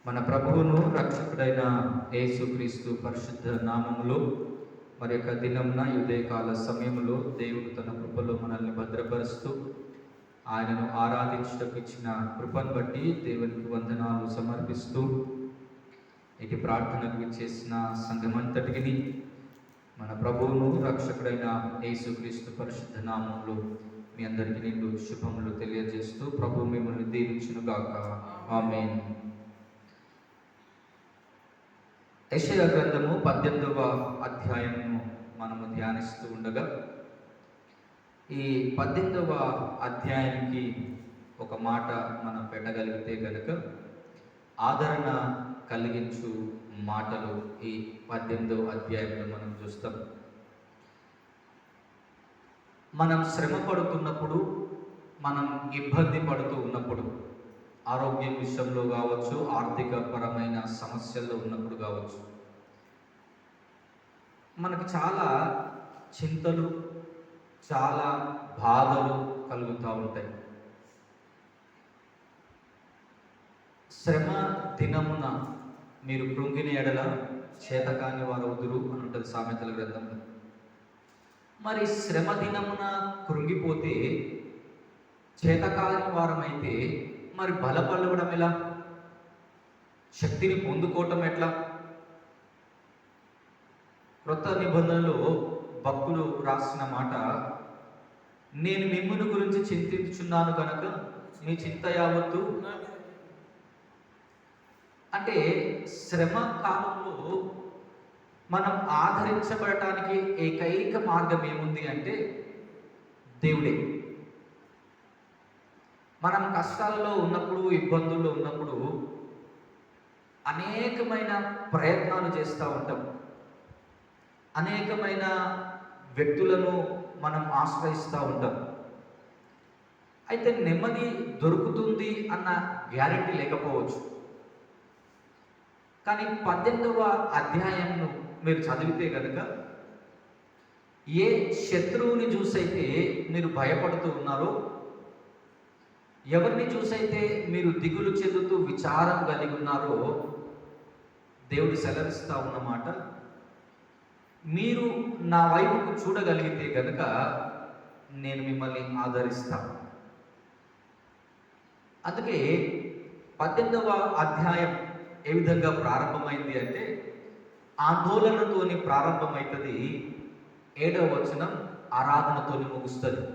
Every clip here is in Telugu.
మన ప్రభువును రక్షకుడైన యేసుక్రీస్తు పరిశుద్ధ నామములో మరి యొక్క దినంన ఉదయకాల సమయంలో దేవుడు తన కృపలో మనల్ని భద్రపరుస్తూ ఆయనను ఆరాధించుటకు ఇచ్చిన కృపను బట్టి దేవునికి వందనాలు సమర్పిస్తూ ఇటు ప్రార్థనకు చేసిన సంఘమంతటికి మన ప్రభువును రక్షకుడైన యేసుక్రీస్తు పరిశుద్ధ నామములో మీ అందరికీ నిండు శుభములు తెలియజేస్తూ ప్రభు మిమ్మల్ని దీవించునుగాక. ఆమేన్. యెషయా గ్రంథము 18వ అధ్యాయమును మనము ధ్యానిస్తూ ఉండగా ఈ 18వ అధ్యాయానికి ఒక మాట మనం పెట్టగలిగితే కనుక ఆదరణ కలిగించు మాటలు ఈ 18వ అధ్యాయంలో మనం చూస్తాం. మనం శ్రమ పడుతున్నప్పుడు, మనం ఇబ్బంది పడుతూ ఉన్నప్పుడు, ఆరోగ్యం విషయంలో కావచ్చు, ఆర్థిక పరమైన సమస్యల్లో ఉన్నప్పుడు కావచ్చు, మనకు చాలా చింతలు, చాలా బాధలు కలుగుతూ ఉంటాయి. శ్రమ దినమున మీరు కృంగిన ఎడల చేతకాని వారు అవుదురు అని ఉంటుంది సామెతల గ్రంథంలో. మరి శ్రమ దినమున కృంగిపోతే, చేతకాని వారమైతే మరి బలపడడం ఎలా? శక్తిని పొందుకోవటం ఎట్లా? క్రొత్త నిబంధనలో భక్తులు రాసిన మాట, నేను మిమ్మును గురించి చింతించుచున్నాను కనుక మీ చింత యావత్తు. అంటే శ్రమ కాలంలో మనం ఆదరించబడటానికి ఏకైక మార్గం ఏముంది అంటే దేవుడే. మనం కష్టాలలో ఉన్నప్పుడు, ఇబ్బందుల్లో ఉన్నప్పుడు అనేకమైన ప్రయత్నాలు చేస్తూ ఉంటాం. అనేకమైన వ్యక్తులను మనం ఆశ్రయిస్తూ ఉంటాం. అయితే నెమ్మది దొరుకుతుంది అన్న గ్యారెంటీ లేకపోవచ్చు. కానీ 18వ అధ్యాయంను మీరు చదివితే కనుక ఏ శత్రువుని చూసైతే మీరు భయపడుతూ ఉన్నారో, ఎవరిని చూసైతే మీరు దిగులు చెందుతూ విచారం కలిగి ఉన్నారో, దేవుడు సెలవిస్తా ఉన్నమాట, మీరు నా వైపుకు చూడగలిగితే కనుక నేను మిమ్మల్ని ఆదరిస్తాను. అందుకే 18వ అధ్యాయం ఏ విధంగా ప్రారంభమైంది అంటే ఆందోళనతోని ప్రారంభమవుతుంది. 7వ వచనం ఆరాధనతోని ముగుస్తుంది.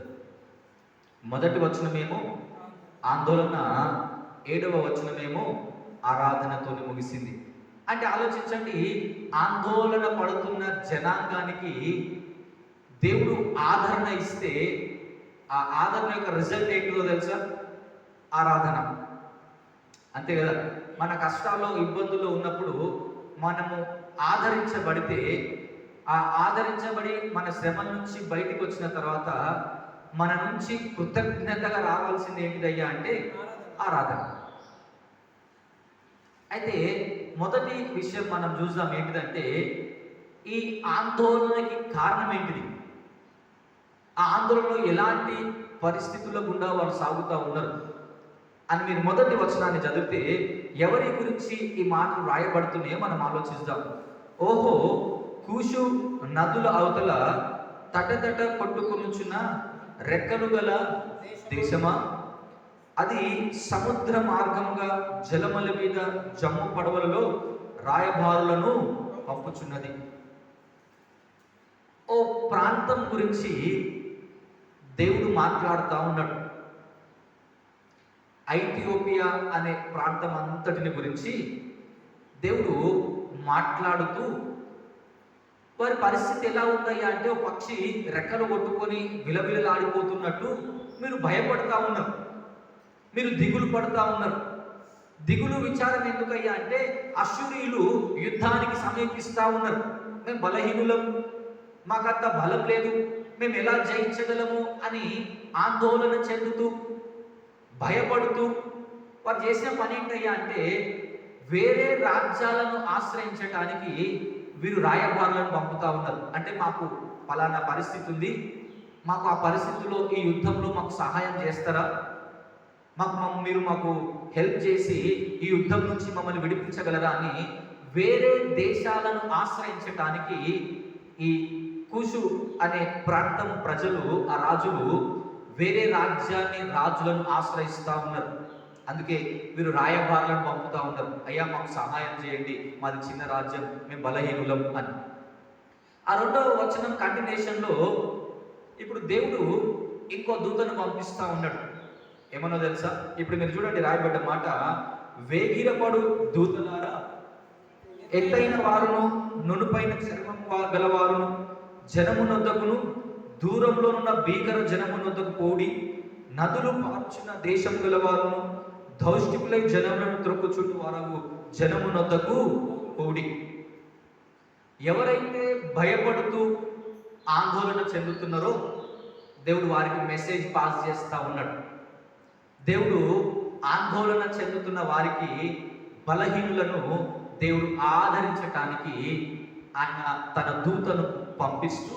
మొదటి వచనమేమో ఆందోళన, 7వ వచనమేమో ఆరాధనతోని ముగిసింది. అంటే ఆలోచించండి, ఆందోళన పడుతున్న జనాంగానికి దేవుడు ఆదరణ ఇస్తే ఆ ఆదరణ యొక్క రిజల్ట్ ఏంటో తెలుసా? ఆరాధన. అంతే కదా. మన కష్టాల్లో, ఇబ్బందుల్లో ఉన్నప్పుడు మనము ఆదరించబడితే, ఆ ఆదరించబడి మన శ్రమ నుంచి బయటికి వచ్చిన తర్వాత మన నుంచి కృతజ్ఞతగా రావాల్సింది ఏంటిదయ్యా అంటే ఆరాధన. అయితే మొదటి విషయం మనం చూద్దాం ఏంటిదంటే, ఈ ఆందోళనకి కారణం ఏంటిది? ఆ ఆందోళనలో ఎలాంటి పరిస్థితుల గుండా వారు సాగుతూ ఉన్నారు అని మీరు మొదటి వచనాన్ని చదివితే ఎవరి గురించి ఈ మాటలు రాయబడుతున్నాయో మనం ఆలోచిద్దాం. ఓహో, కూషు నదుల అవతల తటతట కొట్టుకొనుచున్న రెక్కలు గల దేశమా, అది సముద్ర మార్గముగా జలముల మీద జమ్ము పడవలలో రాయబారులను పంపుచున్నది. ఓ ప్రాంతం గురించి దేవుడు మాట్లాడుతూ ఉన్నాడు. ఐథియోపియా అనే ప్రాంతం అంతటిని గురించి దేవుడు మాట్లాడుతూ, వారి పరిస్థితి ఎలా ఉందయ్యా అంటే, ఒక పక్షి రెక్కలు కొట్టుకొని విలవిలలాడిపోతున్నట్టు మీరు భయపడతా ఉన్నారు, మీరు దిగులు పడతా ఉన్నారు. దిగులు విచారం ఎందుకయ్యా అంటే, అశ్షూరీయులు యుద్ధానికి సమీపిస్తూ ఉన్నారు. మేము బలహీనులం, మాకంత బలం లేదు, మేము ఎలా జయించగలము అని ఆందోళన చెందుతూ, భయపడుతూ వారు చేసిన పని ఏంటయ్యా అంటే, వేరే రాజ్యాలను ఆశ్రయించడానికి వీరు రాయబారులను పంపుతా ఉన్నారు. అంటే మాకు ఫలానా పరిస్థితి ఉంది, మాకు ఆ పరిస్థితుల్లో ఈ యుద్ధంలో మాకు సహాయం చేస్తారా, మీరు మాకు హెల్ప్ చేసి ఈ యుద్ధం నుంచి మమ్మల్ని విడిపించగలరా అని వేరే దేశాలను ఆశ్రయించటానికి ఈ కూషు అనే ప్రాంతం ప్రజలు, ఆ రాజులు వేరే రాజులను ఆశ్రయిస్తూ ఉన్నారు. అందుకే వీరు రాయబారులను పంపుతా ఉన్నారు, అయ్యా మాకు సహాయం చేయండి, మాది చిన్న రాజ్యం, మేము బలహీనులం అని. ఆ 2వ వచనం కంటిన్యూషన్లో ఇప్పుడు దేవుడు ఇంకో దూతను పంపిస్తా ఉన్నాడు. ఏమన్నా తెలుసా? ఇప్పుడు మీరు చూడండి, రాయబడ్డ మాట, వేగిరపడు దూతలారా, ఎత్తైన వారును నునుపైన చర్మం గలవారును జనమునొద్దకును దూరంలోనున్న భీకర జనమునొద్దకు పోడి, నదులు పార్చిన దేశం గలవారును దౌష్టికులై జనములను త్రొక్కుచుండు వారగు జనమునొద్దకు పోడి. ఎవరైతే భయపడుతూ ఆందోళన చెందుతున్నారో దేవుడు వారికి మెసేజ్ పాస్ చేస్తూ ఉన్నాడు. దేవుడు ఆందోళన చెందుతున్న వారికి, బలహీనులను దేవుడు ఆదరించటానికి ఆయన తన దూతను పంపిస్తూ,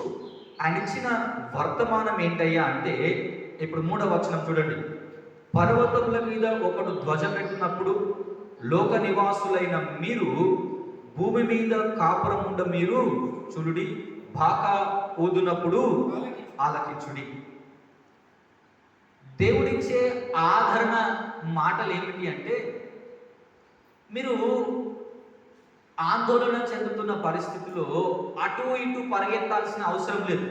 ఆయన ఇచ్చిన వర్తమానం ఏంటయ్యా అంటే, ఇప్పుడు 3వ వచనం చూడండి, పర్వతముల మీద ఒకడు ధ్వజం పెట్టినప్పుడు లోక నివాసులైన మీరు భూమి మీద కాపురం ఉండ మీరు చూడుడి, బాకా ఊదునప్పుడు ఆలకించుడి. దేవుడిచ్చే ఆదరణ మాటలు ఏమిటి అంటే, మీరు ఆందోళన చెందుతున్న పరిస్థితుల్లో అటు ఇటు పరిగెత్తాల్సిన అవసరం లేదు.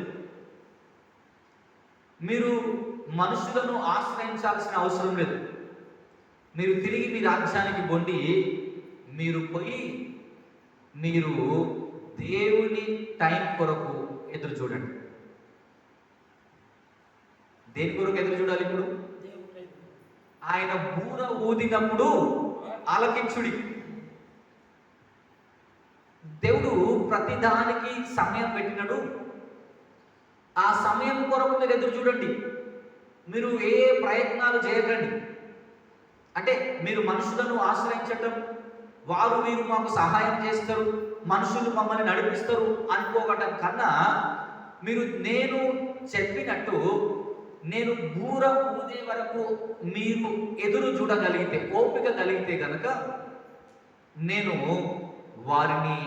మీరు మనుషులను ఆశ్రయించాల్సిన అవసరం లేదు. మీరు తిరిగి మీ రాజ్యానికి బొండి మీరు పోయి మీరు దేవుని టైం కొరకు ఎదురు చూడండి. దేని కొరకు ఎదురు చూడాలి? ఇప్పుడు ఆయన బూర ఊదినప్పుడు ఆలకించుడి. దేవుడు ప్రతిదానికి సమయం పెట్టినడు. ఆ సమయం కొరకు మీరు ఎదురు చూడండి. మీరు ఏ ప్రయత్నాలు చేయకండి. అంటే మీరు మనుషులను ఆశ్రయించటం, వారు వీరు మాకు సహాయం చేస్తారు, మనుషులు మమ్మల్ని నడిపిస్తారు అనుకోవటం కన్నా, మీరు నేను చెప్పినట్టు నేను బూర ఊదే వరకు మీరు ఎదురు చూడగలిగితే, ఓపిక కలిగితే కనుక నేను వారిని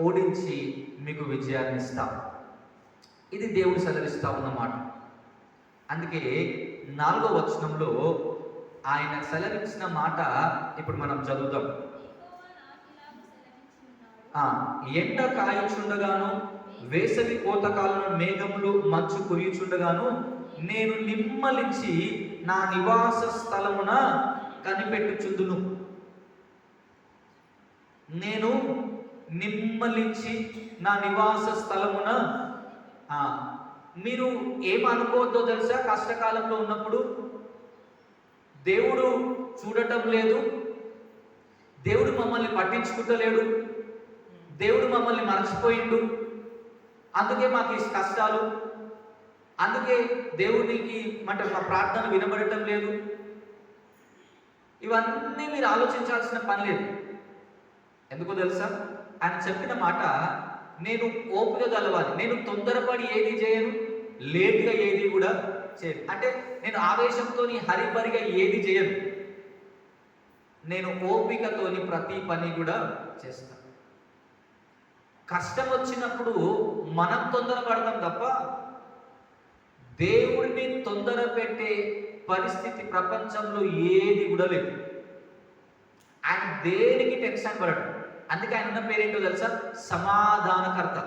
ఓడించి మీకు విజయాన్ని ఇస్తాను. ఇది దేవుడు సెలవిస్తా ఉన్నమాట. అందుకే 4వ వచనంలో ఆయన సెలవిచ్చిన మాట ఇప్పుడు మనం చదువుతాం. ఎండ కాయుచుండగాను వేసవి కోతకాలను మేఘములు మంచు కురియుచుండగాను నేను నిమ్మలించి నా నివాస స్థలమున కనిపెట్టుచుందును. నేను నిమ్మలించి నా నివాస స్థలమున. మీరు ఏమనుకోవద్దో తెలుసా? కష్టకాలంలో ఉన్నప్పుడు దేవుడు చూడటం లేదు, దేవుడు మమ్మల్ని పట్టించుకుంటలేడు, దేవుడు మమ్మల్ని మర్చిపోయిండు, అందుకే మాకు ఈ కష్టాలు, అందుకే దేవునికి మా ప్రార్థన వినబడటం లేదు. ఇవన్నీ మీరు ఆలోచించాల్సిన పని లేదు. ఎందుకో తెలుసా? ఆయన చెప్పిన మాట, నేను ఓపిక గలవాలి, నేను తొందరపడి ఏది చేయను, లేట్గా ఏది కూడా చేయను. అంటే నేను ఆవేశంతోని హరిబరిగా ఏది చేయను, నేను ఓపికతోని ప్రతి పని కూడా చేస్తాను. కష్టం వచ్చినప్పుడు మనం తొందరపడతాం తప్ప దేవుడిని తొందర పెట్టే పరిస్థితి ప్రపంచంలో ఏది కూడా లేదు. ఆయన దేనికి టెన్షన్ పడడు. అందుకే ఆయన ఉన్న పేరేంటో తెలుసా? సమాధానకర్త.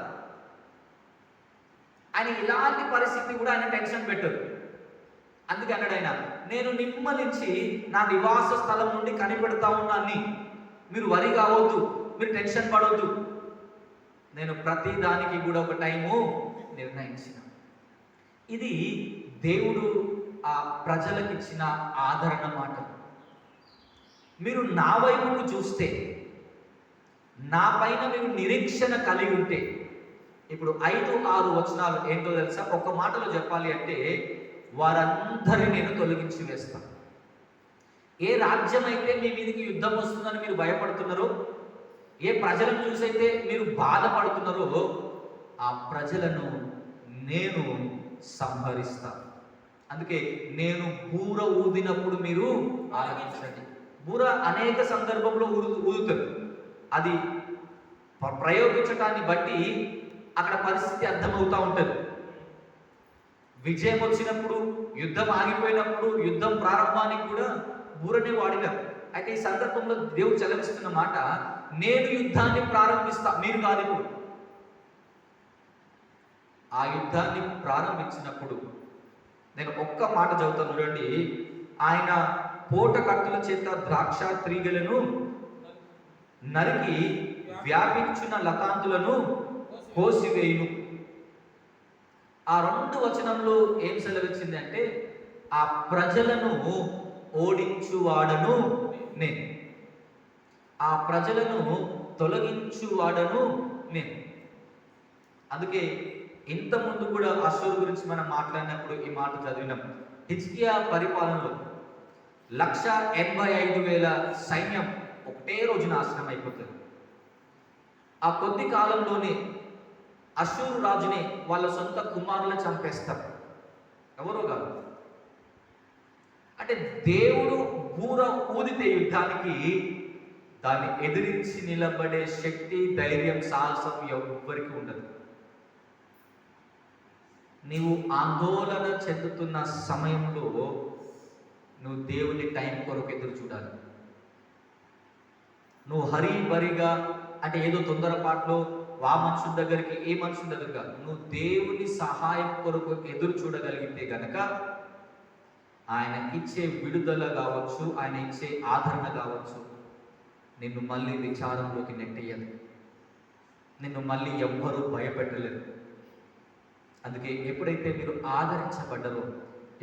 ఆయన ఇలాంటి పరిస్థితి కూడా ఆయన టెన్షన్ పెట్టడు. అందుకే అన్నాడు ఆయన, నేను నిమ్మలించి నా నివాస స్థలం నుండి కనిపెడతా ఉన్నాన్ని, మీరు వరి కావద్దు, మీరు టెన్షన్ పడవద్దు, నేను ప్రతి దానికి కూడా ఒక టైము నిర్ణయించిన. ఇది దేవుడు ఆ ప్రజలకు ఇచ్చిన ఆదరణ మాట. మీరు నా వైపుకు చూస్తే, నా పైన మీరు నిరీక్షణ కలిగి ఉంటే, ఇప్పుడు 5-6 వచనాలు ఏంటో తెలుసా? ఒక మాటలో చెప్పాలి అంటే, వారందరినీ నేను తొలగించి వేస్తాను. ఏ రాజ్యం అయితే మీ మీదకి యుద్ధం వస్తుందని మీరు భయపడుతున్నారో, ఏ ప్రజలను చూసైతే మీరు బాధపడుతున్నారో, ఆ ప్రజలను నేను సంహరిస్తాను. అందుకే నేను బూర ఊదినప్పుడు మీరు ఆలకించండి. బూర అనేక సందర్భంలో ఊదుతారు. అది ప్రయోగించటాన్ని బట్టి అక్కడ పరిస్థితి అర్థమవుతా ఉంటుంది. విజయం వచ్చినప్పుడు, యుద్ధం ఆగిపోయినప్పుడు, యుద్ధం ప్రారంభానికి కూడా బూరనే వాడినారు. అయితే ఈ సందర్భంలో దేవుడు చలవిస్తున్న మాట, నేను యుద్ధాన్ని ప్రారంభిస్తా, మీరు కాదు. ఇప్పుడు ఆ యుద్ధాన్ని ప్రారంభించినప్పుడు నేను ఒక్క మాట చదువుతాను చూడండి. ఆయన పోట కత్తుల చేత ద్రాక్ష తీగలను నరికి వ్యాపించిన లతాంతులను కోసివేయును. ఆ 2 వచనంలో ఏం సెలవిచ్చింది అంటే, ఆ ప్రజలను ఓడించువాడను నేను, ఆ ప్రజలను తొలగించువాడను నేను. అందుకే ఇంతకుముందు కూడా అశ్షూరు గురించి మనం మాట్లాడినప్పుడు ఈ మాట చదివినాం. హిజ్కియా పరిపాలనలో 185,000 సైన్యం ఒకటే రోజు నాశనం అయిపోతుంది. ఆ కొద్ది కాలంలోనే అశ్షూరు రాజుని వాళ్ళ సొంత కుమారులను చంపేస్తారు. ఎవరో కాదు. అంటే దేవుడు బూర ఊదితే యుద్ధానికి దాన్ని ఎదిరించి నిలబడే శక్తి, ధైర్యం, సాహసం ఎవ్వరికి ఉండదు. నీవు ఆందోళన చెందుతున్న సమయంలో నువ్వు దేవుని టైం కొరకు ఎదురు చూడాలి. నువ్వు హరిబరిగా అంటే ఏదో తొందరపాట్లో ఆ మనుషుల దగ్గరికి, ఏ మనుషుల దగ్గర కాదు, నువ్వు దేవుని సహాయం కొరకు ఎదురు చూడగలిగితే గనక ఆయన ఇచ్చే విడుదల కావచ్చు, ఆయన ఇచ్చే ఆదరణ కావచ్చు, నిన్ను మళ్ళీ విచారంలోకి నెట్టేయదు, నిన్ను మళ్ళీ ఎవ్వరూ భయపెట్టలేదు. అందుకే ఎప్పుడైతే మీరు ఆదరించబడ్డరో,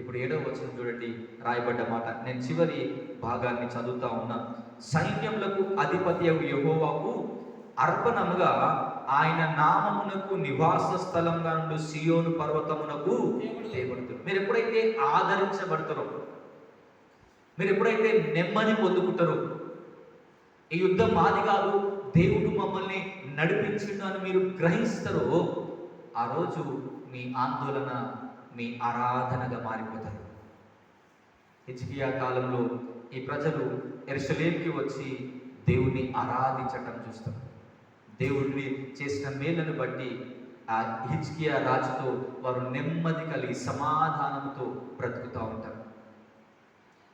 ఇప్పుడు 7వ వచనం చూడండి రాయబడ్డ మాట. నేను చివరి భాగాన్ని చదువుతా ఉన్నా. సైన్యములకు అధిపతి యెహోవాకు అర్పణముగా ఆయన నామమునకు నివాస స్థలంగా నుండి సియోను పర్వతమునకు తేబడుతుంది. మీరు ఎప్పుడైతే ఆదరించబడతారో, మీరు ఎప్పుడైతే నెమ్మది పొందుకుంటారో, ఈ యుద్ధం మాది కాదు, దేవుడు మమ్మల్ని నడిపించిండు అని మీరు గ్రహిస్తారో, ఆ రోజు మీ ఆందోళన మీ ఆరాధనగా మారిపోతారు. హిజ్కియా కాలంలో ఈ ప్రజలు యెరూషలేముకి వచ్చి దేవుని ఆరాధించటం చూస్తారు. దేవుడిని చేసిన మేలను బట్టి ఆ హిజ్కియా రాజుతో వారు నెమ్మది కలిగి సమాధానంతో బ్రతుకుతూ ఉంటారు.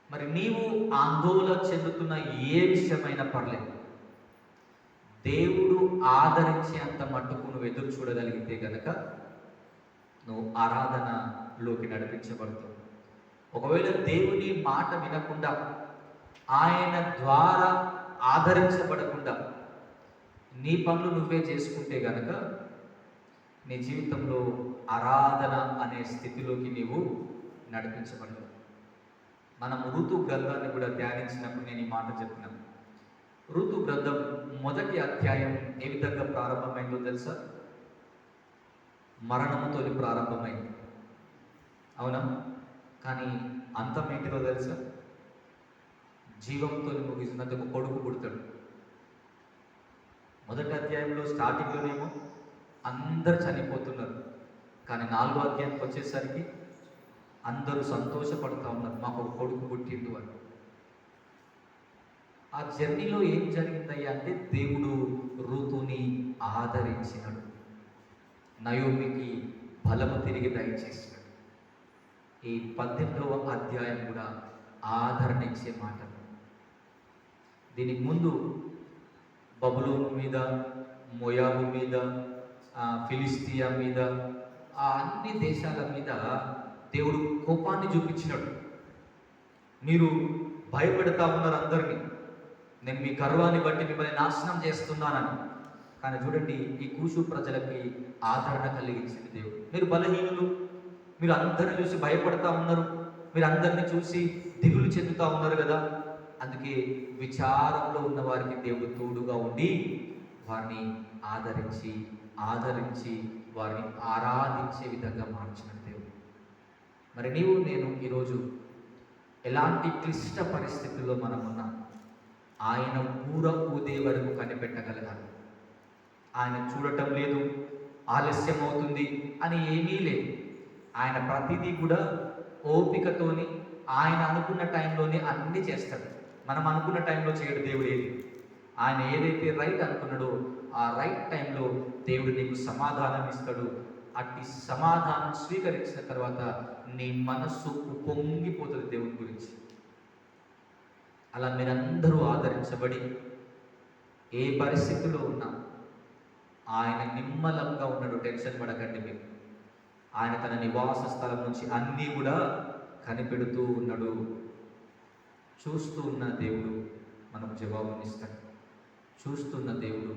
మరి నీవు ఆందోళన చెందుతున్న ఏ విషయమైనా పర్లేదు, దేవుడు ఆదరించేంత మట్టుకు నువ్వు ఎదురు చూడగలిగితే గనక నువ్వు ఆరాధనలోకి నడిపించబడతావు. ఒకవేళ దేవుని మాట వినకుండా, ఆయన ద్వారా ఆదరించబడకుండా నీ పనులు నువ్వే చేసుకుంటే గనక నీ జీవితంలో ఆరాధన అనే స్థితిలోకి నీవు నడిపించబడవు. మనం ఋతు గ్రంథాన్ని కూడా ధ్యానించినప్పుడు నేను ఈ మాట చెప్పినాను. ఋతు గ్రంథం 1వ అధ్యాయం ఏ విధంగా ప్రారంభమైందో తెలుసా? మరణముతో ప్రారంభమైంది, అవునా? కానీ అంతం ఏంటిదో తెలుసా? జీవంతో ముగిసినందుకు కొడుకు పుడతాడు. 1వ అధ్యాయంలో స్టార్టింగ్లోనేమో అందరు చనిపోతున్నారు, కానీ 4వ అధ్యాయానికి వచ్చేసరికి అందరూ సంతోషపడుతూ ఉన్నారు, మాకు ఒక కొడుకు పుట్టిండు అని. ఆ జర్నీలో ఏం జరిగిందయ్యా అంటే, దేవుడు ఋతుని ఆదరించినాడు, నయోమికి బలము తిరిగి దయచేసినాడు. ఈ 18వ అధ్యాయం కూడా ఆదరణ ఇచ్చే మాట. దీనికి ముందు బబులోను మీద, మోయాబు మీద, ఫిలిస్తియా మీద, ఆ అన్ని దేశాల మీద దేవుడు కోపాన్ని చూపించినాడు. మీరు భయపెడతా ఉన్నారు అందరినీ, నేను మీ గర్వాన్ని బట్టి మిమ్మల్ని నాశనం చేస్తున్నానని. కానీ చూడండి, ఈ కూషు ప్రజలకి ఆదరణ కలిగించింది దేవుడు. మీరు బలహీనులు, మీరు అందరిని చూసి భయపడతా ఉన్నారు, మీరు అందరిని చూసి దిగులు చెందుతా ఉన్నారు కదా. అందుకే విచారంలో ఉన్న వారికి దేవుడు తోడుగా ఉండి వారిని ఆదరించి వారిని ఆరాధించే విధంగా మార్చినాడు దేవుడు. మరి నీవు నేను ఈరోజు ఎలాంటి క్లిష్ట పరిస్థితుల్లో మనం ఉన్నాం, ఆయన బూర ఊదే వరకు కనిపెట్టగలగాలి. ఆయన చూడటం లేదు, ఆలస్యం అవుతుంది అని ఏమీ లేదు. ఆయన ప్రతిదీ కూడా ఓపికతోని ఆయన అనుకున్న టైంలోనే అన్నీ చేస్తాడు. మనం అనుకున్న టైంలో చేయడు దేవుడు ఏది. ఆయన ఏదైతే రైట్ అనుకున్నాడో ఆ రైట్ టైంలో దేవుడు నీకు సమాధానం ఇస్తాడు. అట్టి సమాధానం స్వీకరించిన తర్వాత నీ మనస్సు పొంగిపోతుంది దేవుని గురించి. అలా మీరందరూ ఆదరించబడి ఏ పరిస్థితిలో ఉన్నా ఆయన నిమ్మలంగా ఉన్నాడు. టెన్షన్ పడకండి మీరు. ఆయన తన నివాస స్థలం నుంచి అన్నీ కూడా కనిపెడుతూ ఉన్నాడు. చూస్తూ ఉన్న దేవుడు మనకు జవాబునిస్తాడు. చూస్తున్న దేవుడు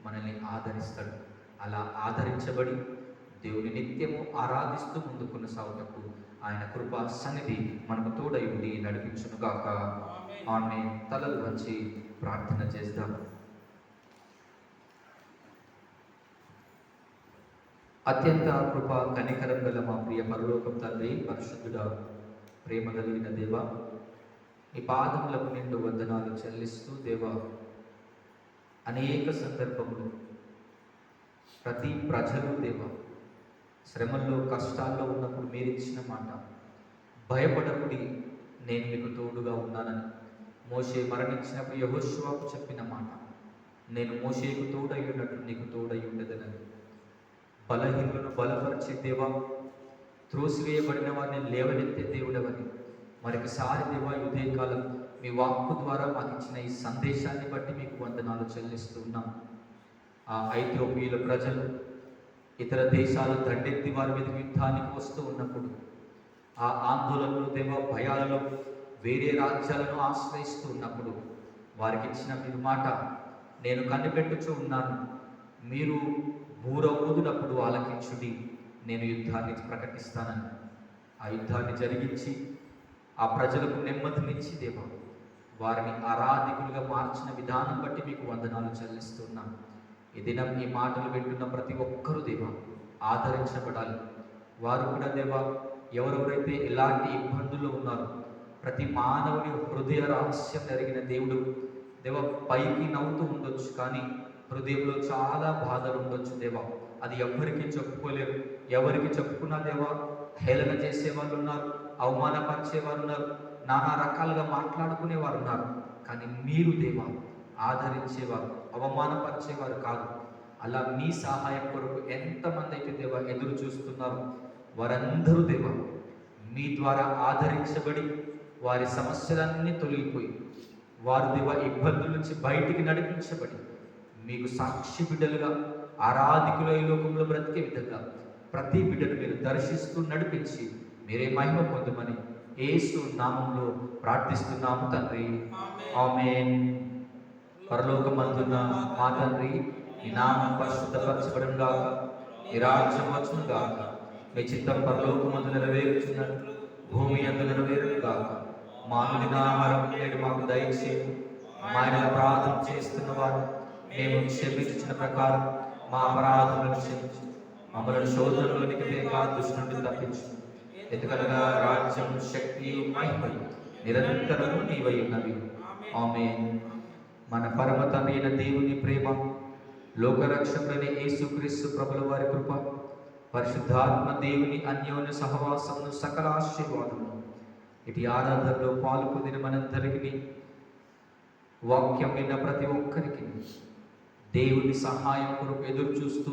మనల్ని ఆదరిస్తాడు. అలా ఆదరించబడి దేవుని నిత్యము ఆరాధిస్తూ ముందు కొనసాగుటకు ఆయన కృపా సన్నిధి మనకు తోడై ఉండి నడిపించును గాక. ఆమె తలలు వంచి ప్రార్థన చేద్దాం. అత్యంత కృప కనికరం గల మా ప్రియ పరలోకం తండ్రి, పరిశుద్ధుడా, ప్రేమ కలిగిన దేవ, ఈ పాదములకు నిండు వందనాలు చెల్లిస్తూ దేవా, అనేక సందర్భములు ప్రతి ప్రజలు దేవ శ్రమల్లో కష్టాల్లో ఉన్నప్పుడు మీరు ఇచ్చిన మాట, భయపడకుడి నేను మీకు తోడుగా ఉన్నానని మోషే మరణించినప్పుడు యెహోషువకు చెప్పిన మాట, నేను మోషేకు తోడై ఉన్నట్టు నీకు తోడై ఉండదనని, బలహీనులను బలపరిచే దేవా, త్రోసివేయబడిన వారిని లేవనెత్తే దేవుడవని మరొకసారి దేవా ఉదయకాలం మీ వాక్కు ద్వారా మాకు ఇచ్చిన ఈ సందేశాన్ని బట్టి మీకు వందనాలు చెల్లిస్తూ ఉన్నాం. ఆ ఐథియోపియల ప్రజలు ఇతర దేశాలు దండెత్తి వారి మీద యుద్ధానికి వస్తూ ఉన్నప్పుడు ఆ ఆందోళనలు దేవా, భయాలలో వేరే రాజ్యాలను ఆశ్రయిస్తూ ఉన్నప్పుడు వారికి ఇచ్చిన మీరు మాట, నేను కనిపెట్టుచూ ఉన్నాను, మీరు బూర ఊదినప్పుడు ఆలకించుడి, నేను యుద్ధాన్ని ప్రకటిస్తానని ఆ యుద్ధాన్ని జరిగించి ఆ ప్రజలకు నెమ్మదినిచ్చి దేవా వారిని ఆరాధికులుగా మార్చిన విధానం బట్టి మీకు వందనాలు చెల్లిస్తున్నాను. ఈ దినం ఈ మాటలు వింటున్న ప్రతి ఒక్కరూ దేవా ఆదరించబడాలి. వారు కూడా దేవా ఎవరెవరైతే ఎలాంటి ఇబ్బందులు ఉన్నారో, ప్రతి మానవుని హృదయ రహస్యం ఎరిగిన దేవుడు దేవా, పైకి నవ్వుతూ ఉండొచ్చు కానీ హృదయంలో చాలా బాధలు ఉండొచ్చు దేవా, అది ఎవరికి చెప్పుకోలేరు. ఎవరికి చెప్పుకున్నా దేవా హేళన చేసేవాళ్ళు ఉన్నారు, అవమానపరిచేవారు ఉన్నారు, నానా రకాలుగా మాట్లాడుకునేవారు ఉన్నారు. కానీ మీరు దేవా ఆదరించేవారు, అవమానపరిచేవారు కాదు. అలా మీ సహాయం కొరకు ఎంతమంది అయితే దేవా ఎదురు చూస్తున్నారు, వారందరూ దేవా మీ ద్వారా ఆదరించబడి వారి సమస్యలన్నీ తొలగిపోయి వారు దేవా ఇబ్బందుల నుంచి బయటికి నడిపించబడి మీకు సాక్షి బిడ్డలుగా ఆరాధికుల ఈ లోకంలో బ్రతికే విధంగా ప్రతి బిడ్డను మీరు దర్శిస్తూ నడిపించి మీరే మహిమ పొందమని యేసు నామంలో ప్రార్థిస్తున్నాము తండ్రి, ఆమేన్. పరలోకమందున్న మా తండ్రి, మీ నామం పరిశుద్ధపరచబడును గాక, మీ రాజ్యం వచ్చును గాక, మీ చిత్తం పరలోకమందు నెరవేరుచున్నట్లు భూమి యందు నెరవేరును గాక. మా అనుదిన ఆహారం నేడు మాకు దయచేయము, మా యెడల అపరాధం చేస్తున్న వారు మేము క్షమించిన ప్రకారం మా అపరాధములను క్షమించు, మమ్మల్ని శోధనలోనికి తేక దుష్టు నుండి తప్పించు. ఎందుకనగా రాజ్యం, శక్తి, మహిమయు నిరంతరము నీవై ఉన్నవి. ఆమేన్. మన పరమ తండ్రి అయిన దేవుని ప్రేమ, లోకరక్షకుడైన యేసుక్రీస్తు ప్రభుల వారి కృప, పరిశుద్ధాత్మ దేవుని అన్యోన్య సహవాసమును, సకల ఆశీర్వాదము ఇటు ఆరాధనలో పాల్పొందిన మనందరికీ, వాక్యం విన్న ప్రతి ఒక్కరికి దేవుని సహాయం కొరకు ఎదురు చూస్తూ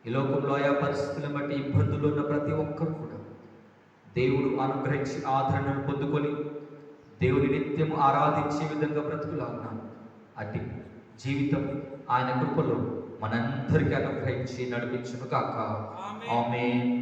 ఈ లోకంలో ఆయా పరిస్థితులను బట్టి ఇబ్బందులు ఉన్న ప్రతి ఒక్కరు కూడా దేవుడు అనుగ్రహించి ఆదరణను పొందుకొని దేవుని నిత్యము ఆరాధించే విధంగా బ్రతుకులాగా అట్టి జీవితం ఆయన కృపలో మనందరికీ అనుగ్రహించి నడిపించును కాక. ఆమేన్.